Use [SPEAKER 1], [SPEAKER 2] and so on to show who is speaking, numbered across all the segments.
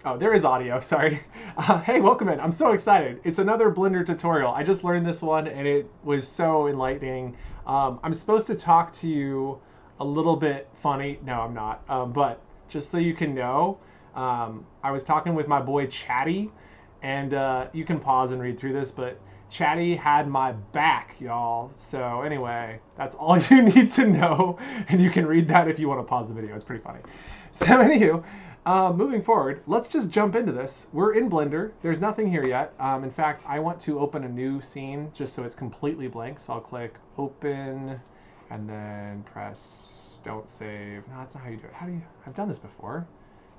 [SPEAKER 1] Oh, there is audio, sorry. Hey, welcome in. I'm so excited. It's another Blender tutorial. I just learned this one and it was so enlightening. I'm supposed to talk to you a little bit funny. No, I'm not. But just so you can know, I was talking with my boy Chatty, and you can pause and read through this, but Chatty had my back, y'all. So anyway, that's all you need to know, and you can read that if you want to pause the video. It's pretty funny. So anywho, moving forward, let's just jump into this. We're in Blender. There's nothing here yet. In fact, I want to open a new scene just so it's completely blank. So I'll click open and then press don't save. No, that's not how you do it. How do you? I've done this before.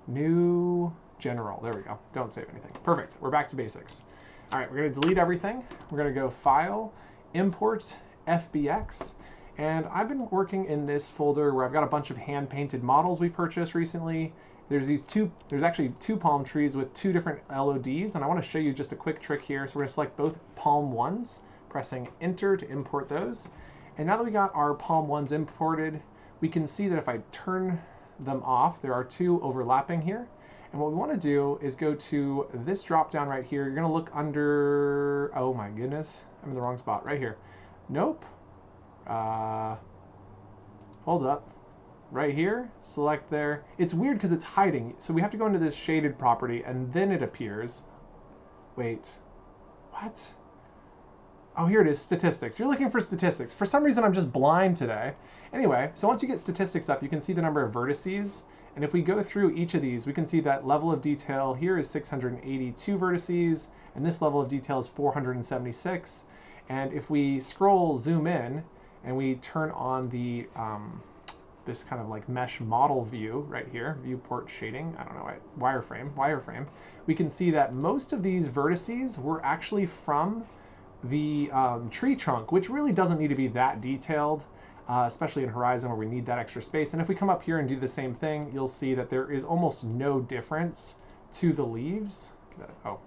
[SPEAKER 1] New general. There we go. Don't save anything. Perfect. We're back to basics. All right, we're going to delete everything. We're going to go File, Import, FBX. And I've been working in this folder where I've got a bunch of hand-painted models we purchased recently. There's actually two palm trees with two different LODs, and I want to show you just a quick trick here. So we're going to select both palm ones, pressing Enter to import those. And now that we got our palm ones imported, we can see that if I turn them off, there are two overlapping here. And what we want to do is go to this drop down right here. You're going to look under, oh my goodness, I'm in the wrong spot, right here. Nope. Hold up. Right here, select there. It's weird because it's hiding. So we have to go into this shaded property and then it appears. Wait, what? Oh, here it is, statistics. You're looking for statistics. For some reason, I'm just blind today. Anyway, so once you get statistics up, you can see the number of vertices. And if we go through each of these, we can see that level of detail here is 682 vertices, and this level of detail is 476. And if we scroll, zoom in, and we turn on the this kind of like mesh model view right here, viewport shading, I don't know, wireframe, we can see that most of these vertices were actually from the tree trunk, which really doesn't need to be that detailed, especially in Horizon where we need that extra space. And if we come up here and do the same thing, you'll see that there is almost no difference to the leaves. Oh,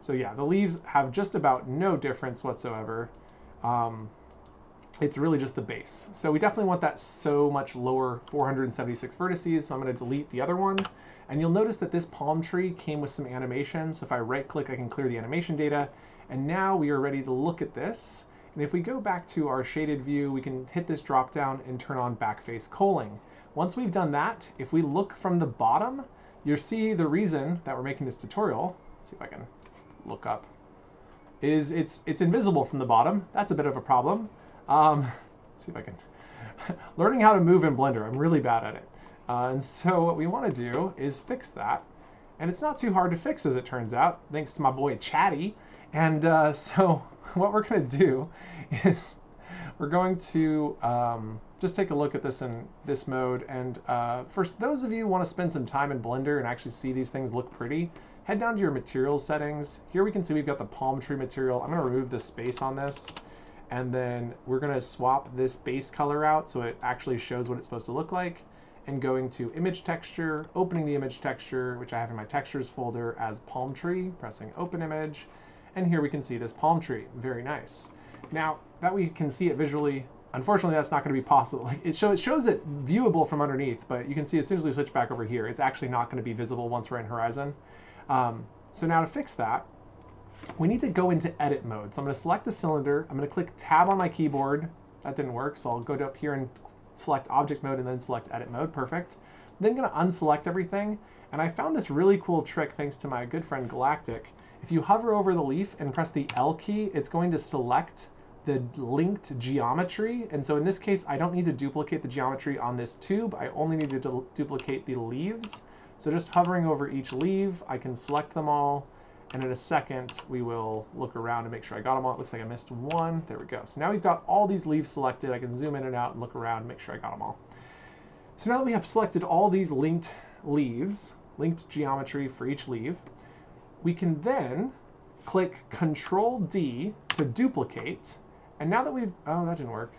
[SPEAKER 1] so yeah, the leaves have just about no difference whatsoever. It's really just the base. So we definitely want that so much lower 476 vertices. So I'm going to delete the other one. And you'll notice that this palm tree came with some animation. So if I right click, I can clear the animation data. And now we are ready to look at this. And if we go back to our shaded view, we can hit this drop down and turn on backface culling. Once we've done that, if we look from the bottom, you'll see the reason that we're making this tutorial. Let's see if I can look up. Is it's invisible from the bottom. That's a bit of a problem. Let's see if I can. Learning how to move in Blender, I'm really bad at it. And so what we want to do is fix that. And it's not too hard to fix, as it turns out, thanks to my boy Chatty. And so what we're going to do is we're going to just take a look at this in this mode. And for those of you who want to spend some time in Blender and actually see these things look pretty, head down to your materials settings. Here we can see we've got the palm tree material. I'm going to remove the space on this. And then we're going to swap this base color out so it actually shows what it's supposed to look like. And going to image texture, opening the image texture, which I have in my textures folder as palm tree, pressing open image. And here we can see this palm tree. Very nice. Now that we can see it visually, unfortunately that's not going to be possible. It shows it viewable from underneath, but you can see as soon as we switch back over here, it's actually not going to be visible once we're in Horizon. So now to fix that, we need to go into edit mode. So I'm going to select the cylinder. I'm going to click tab on my keyboard. That didn't work, so I'll go up here and select object mode and then select edit mode. Perfect. Then I'm going to unselect everything. And I found this really cool trick thanks to my good friend Galactic. If you hover over the leaf and press the L key, it's going to select the linked geometry. And so in this case, I don't need to duplicate the geometry on this tube. I only need to duplicate the leaves. So just hovering over each leaf, I can select them all. And in a second, we will look around to make sure I got them all. It looks like I missed one. There we go. So now we've got all these leaves selected. I can zoom in and out and look around and make sure I got them all. So now that we have selected all these linked leaves, linked geometry for each leaf, we can then click Control D to duplicate. And now that we've, oh, that didn't work.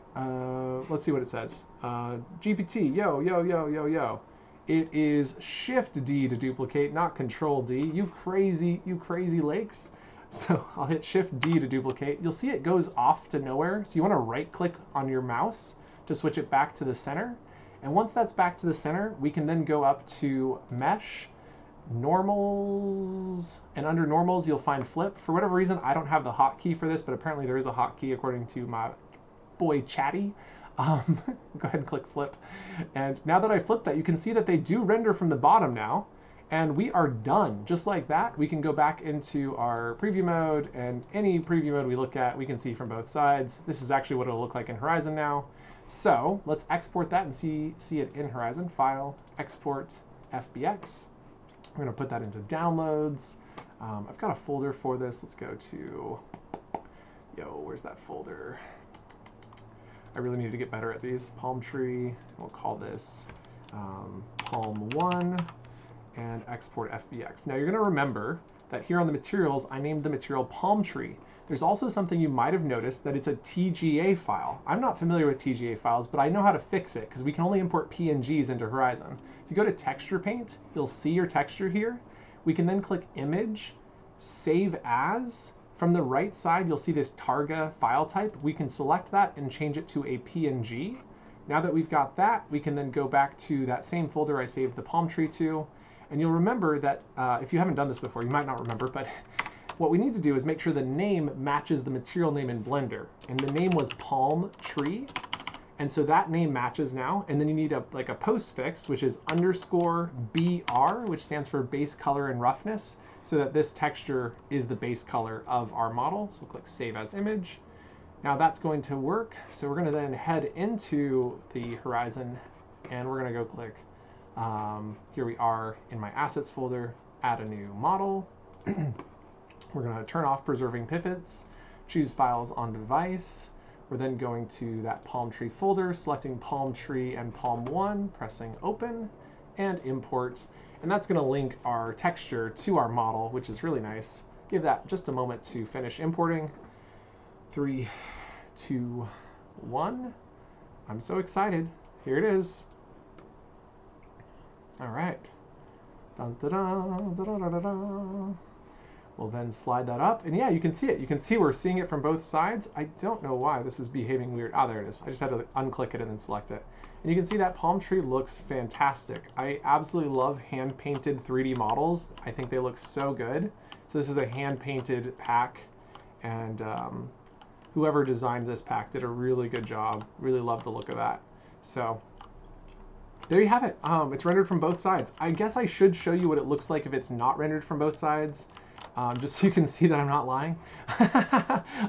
[SPEAKER 1] Let's see what it says. GPT, yo, yo, yo, yo, yo. It is Shift D to duplicate, not Control D. You crazy lakes. So I'll hit Shift D to duplicate. You'll see it goes off to nowhere. So you want to right click on your mouse to switch it back to the center. And once that's back to the center, we can then go up to Mesh, Normals, and under Normals, you'll find Flip. For whatever reason, I don't have the hotkey for this, but apparently there is a hotkey according to my boy Chatty. Go ahead and click Flip. And now that I flipped that, you can see that they do render from the bottom now. And we are done. Just like that, we can go back into our preview mode, and any preview mode we look at, we can see from both sides. This is actually what it'll look like in Horizon now. So let's export that and see it in Horizon. File, export, FBX. I'm gonna put that into downloads. I've got a folder for this. Let's go to, where's that folder? I really need to get better at these. Palm tree, we'll call this Palm 1, and export FBX. Now you're gonna remember that here on the materials, I named the material Palm tree. There's also something you might have noticed, that it's a TGA file. I'm not familiar with TGA files, but I know how to fix it because we can only import PNGs into Horizon. If you go to Texture Paint, you'll see your texture here. We can then click Image, Save As. From the right side, you'll see this Targa file type. We can select that and change it to a PNG. Now that we've got that, we can then go back to that same folder I saved the palm tree to. And you'll remember that, if you haven't done this before, you might not remember, but what we need to do is make sure the name matches the material name in Blender. And the name was Palm Tree. And so that name matches now. And then you need a postfix, which is _BR, which stands for base color and roughness, so that this texture is the base color of our model. So we'll click Save as Image. Now that's going to work. So we're gonna then head into the Horizon, and we're gonna go click, here we are in my Assets folder, add a new model. We're going to turn off preserving pivots, choose files on device. We're then going to that Palm Tree folder, selecting Palm Tree and Palm 1, pressing open, and import. And that's going to link our texture to our model, which is really nice. Give that just a moment to finish importing. 3, 2, 1. I'm so excited. Here it is. All right. Dun, da, da, da, da, da, da, da. We'll then slide that up, and yeah, you can see it. You can see we're seeing it from both sides. I don't know why this is behaving weird. Ah, there it is. I just had to unclick it and then select it. And you can see that palm tree looks fantastic. I absolutely love hand-painted 3D models. I think they look so good. So this is a hand-painted pack, and whoever designed this pack did a really good job. Really love the look of that. So there you have it. It's rendered from both sides. I guess I should show you what it looks like if it's not rendered from both sides. Just so you can see that I'm not lying.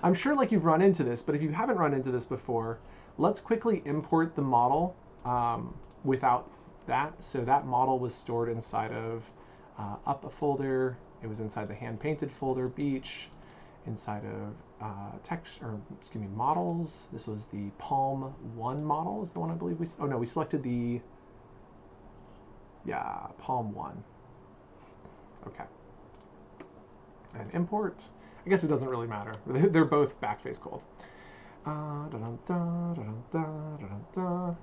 [SPEAKER 1] I'm sure like you've run into this, but if you haven't run into this before, let's quickly import the model without that. So that model was stored inside of up a folder. It was inside the hand painted folder, beach, inside of text, or excuse me, models. This was the Palm 1 model is the one I believe we selected the, yeah, Palm 1. Okay. And import. I guess it doesn't really matter. They're both backface cold.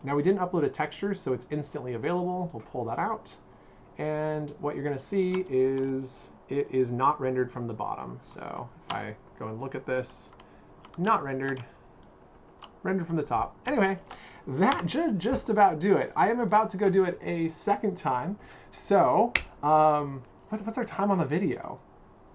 [SPEAKER 1] Now we didn't upload a texture, so it's instantly available. We'll pull that out. And what you're gonna see is it is not rendered from the bottom. So if I go and look at this, not rendered, rendered from the top. Anyway, that should just about do it. I am about to go do it a second time. So what's our time on the video?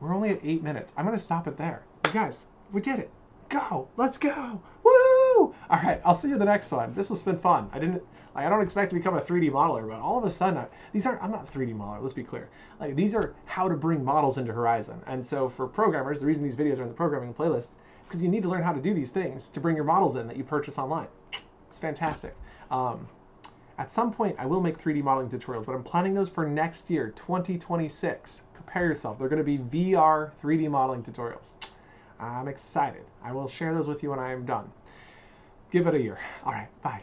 [SPEAKER 1] We're only at 8 minutes. I'm gonna stop it there. You guys, we did it. Go, let's go. Woo! All right, I'll see you in the next one. This has been fun. I don't expect to become a 3D modeler, but all of a sudden, I'm not a 3D modeler, let's be clear. Like, these are how to bring models into Horizon. And so for programmers, the reason these videos are in the programming playlist is because you need to learn how to do these things to bring your models in that you purchase online. It's fantastic. At some point, I will make 3D modeling tutorials, but I'm planning those for next year, 2026. Prepare yourself. They're going to be VR 3D modeling tutorials. I'm excited. I will share those with you when I am done. Give it a year. All right, bye.